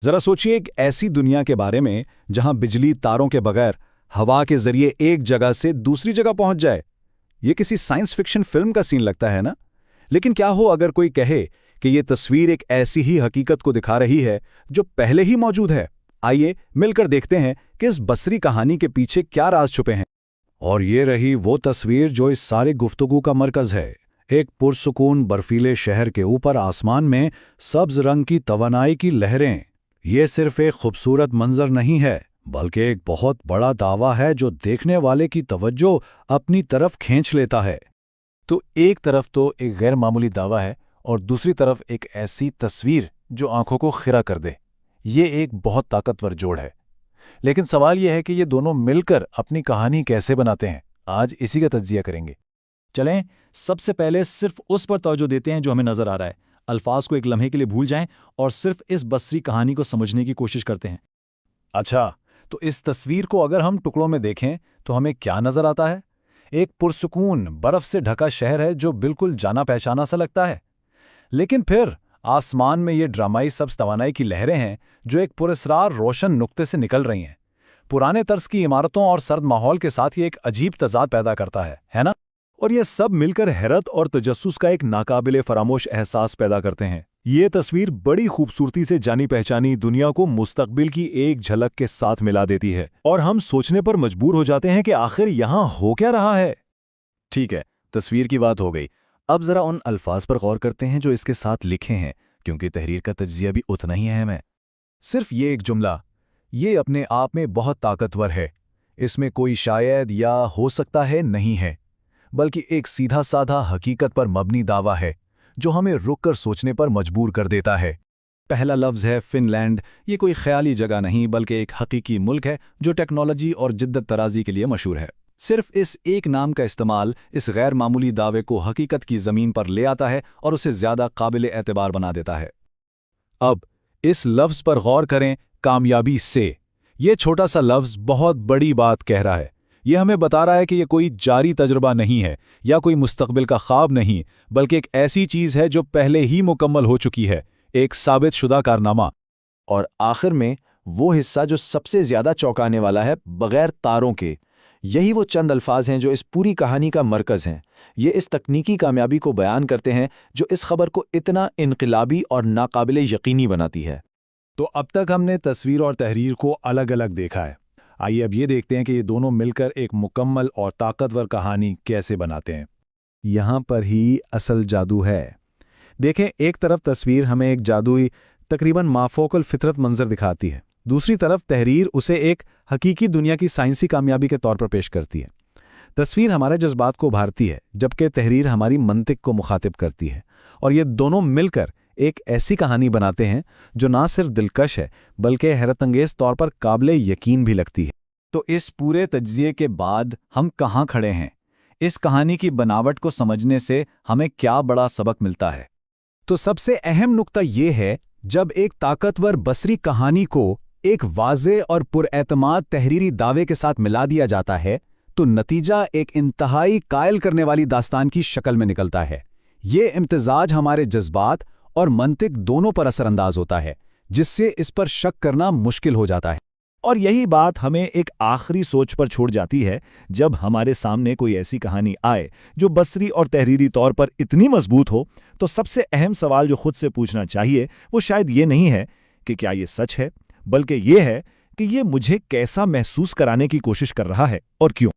जरा सोचिए एक ऐसी दुनिया के बारे में जहां बिजली तारों के बगैर हवा के जरिए एक जगह से दूसरी जगह पहुंच जाए। ये किसी साइंस फिक्शन फिल्म का सीन लगता है ना? लेकिन क्या हो अगर कोई कहे कि ये तस्वीर एक ऐसी ही हकीकत को दिखा रही है जो पहले ही मौजूद है। आइए मिलकर देखते हैं कि इस बसरी कहानी के पीछे क्या राज छुपे हैं। और ये रही वो तस्वीर जो इस सारी गुफ्तगू का मरकज है। एक पुरसुकून बर्फीले शहर के ऊपर आसमान में सब्ज रंग की तवानाई की लहरें। ये सिर्फ एक खूबसूरत मंजर नहीं है, बल्कि एक बहुत बड़ा दावा है जो देखने वाले की तवज्जो अपनी तरफ खींच लेता है। तो एक तरफ तो एक गैर मामूली दावा है और दूसरी तरफ एक ऐसी तस्वीर जो आंखों को खिरा कर दे। ये एक बहुत ताकतवर जोड़ है। लेकिन सवाल यह है कि ये दोनों मिलकर अपनी कहानी कैसे बनाते हैं। आज इसी का तज्जिया करेंगे। चलें, सबसे पहले सिर्फ उस पर तवज्जो देते हैं जो हमें नजर आ रहा है। अल्फाज को एक लम्हे के लिए भूल जाएं और सिर्फ इस बसरी कहानी को समझने की कोशिश करते हैं। अच्छा, तो इस तस्वीर को अगर हम टुकड़ों में देखें तो हमें क्या नजर आता है? एक पुरसुकून बर्फ से ढका शहर है जो बिल्कुल जाना पहचाना सा लगता है। लेकिन फिर आसमान में ये ड्रामाई सब्ज तवानाई की लहरें हैं जो एक पुरस्रार रोशन नुक्ते से निकल रही हैं। पुराने तर्ज की इमारतों और सर्द माहौल के साथ ये एक अजीब तजाद पैदा करता है ना? और ये सब मिलकर हैरत और तजस्सुस का एक नाकाबिले फरामोश एहसास पैदा करते हैं। ये तस्वीर बड़ी खूबसूरती से जानी पहचानी दुनिया को मुस्तकबिल की एक झलक के साथ मिला देती है और हम सोचने पर मजबूर हो जाते हैं कि आखिर यहाँ हो क्या रहा है। ठीक है, तस्वीर की बात हो गई। अब जरा उन अल्फाज पर गौर करते हैं जो इसके साथ लिखे हैं, क्योंकि तहरीर का तज्जिया भी उतना ही अहम है। सिर्फ ये एक जुमला, ये अपने आप में बहुत ताकतवर है। इसमें कोई शायद या हो सकता है नहीं है, बल्कि एक सीधा साधा हकीकत पर मबनी दावा है जो हमें रुक कर सोचने पर मजबूर कर देता है। पहला लफ्ज़ है फिनलैंड। ये कोई ख्याली जगह नहीं बल्कि एक हकीकी मुल्क है जो टेक्नोलॉजी और जिद्दत तराजी के लिए मशहूर है। सिर्फ इस एक नाम का इस्तेमाल इस गैर मामूली दावे को हकीकत की ज़मीन पर ले आता है और उसे ज़्यादा काबिल एतबार बना देता है। अब इस लफ्ज़ पर गौर करें, कामयाबी से। ये छोटा सा लफ्ज़ बहुत बड़ी बात कह रहा है। ये हमें बता रहा है कि ये कोई जारी तजुर्बा नहीं है या कोई मुस्तकबिल का ख्वाब नहीं, बल्कि एक ऐसी चीज़ है जो पहले ही मुकम्मल हो चुकी है, एक साबित शुदा कारनामा। और आखिर में वो हिस्सा जो सबसे ज़्यादा चौंकाने वाला है, बगैर तारों के। यही वो चंद अल्फाज हैं जो इस पूरी कहानी का मरकज़ हैं। ये इस तकनीकी कामयाबी को बयान करते हैं जो इस खबर को इतना इनकलाबी और नाकाबिले यकीनी बनाती है। तो अब तक हमने तस्वीर और तहरीर को अलग अलग देखा है। आइए अब ये देखते हैं कि ये दोनों मिलकर एक मुकम्मल और ताकतवर कहानी कैसे बनाते हैं। यहाँ पर ही असल जादू है। देखें, एक तरफ तस्वीर हमें एक जादुई, तकरीबन माफोकल फितरत मंजर दिखाती है। दूसरी तरफ तहरीर उसे एक हकीकी दुनिया की साइंसी कामयाबी के तौर पर पेश करती है। तस्वीर हमारे जज्बात को उभारती है, जबकि तहरीर हमारी मंतिक को मुखातिब करती है। और ये दोनों मिलकर एक ऐसी कहानी बनाते हैं जो ना सिर्फ दिलकश है बल्कि हैरतअंगेज तौर पर काबिले यकीन भी लगती है। तो इस पूरे तज्जिए के बाद हम कहाँ खड़े हैं? इस कहानी की बनावट को समझने से हमें क्या बड़ा सबक मिलता है? तो सबसे अहम नुक्ता ये है, जब एक ताकतवर बसरी कहानी को एक वाज़े और पुरएतमाद तहरीरी दावे के साथ मिला दिया जाता है तो नतीजा एक इंतहाई कायल करने वाली दास्तान की शक्ल में निकलता है। ये इम्तिजाज हमारे जज्बात और मंतिक दोनों पर असरअंदाज होता है, जिससे इस पर शक करना मुश्किल हो जाता है। और यही बात हमें एक आखिरी सोच पर छोड़ जाती है। जब हमारे सामने कोई ऐसी कहानी आए जो बसरी और तहरीरी तौर पर इतनी मजबूत हो, तो सबसे अहम सवाल जो खुद से पूछना चाहिए वो शायद ये नहीं है कि क्या ये सच है, बल्कि ये है कि ये मुझे कैसा महसूस कराने की कोशिश कर रहा है और क्यों।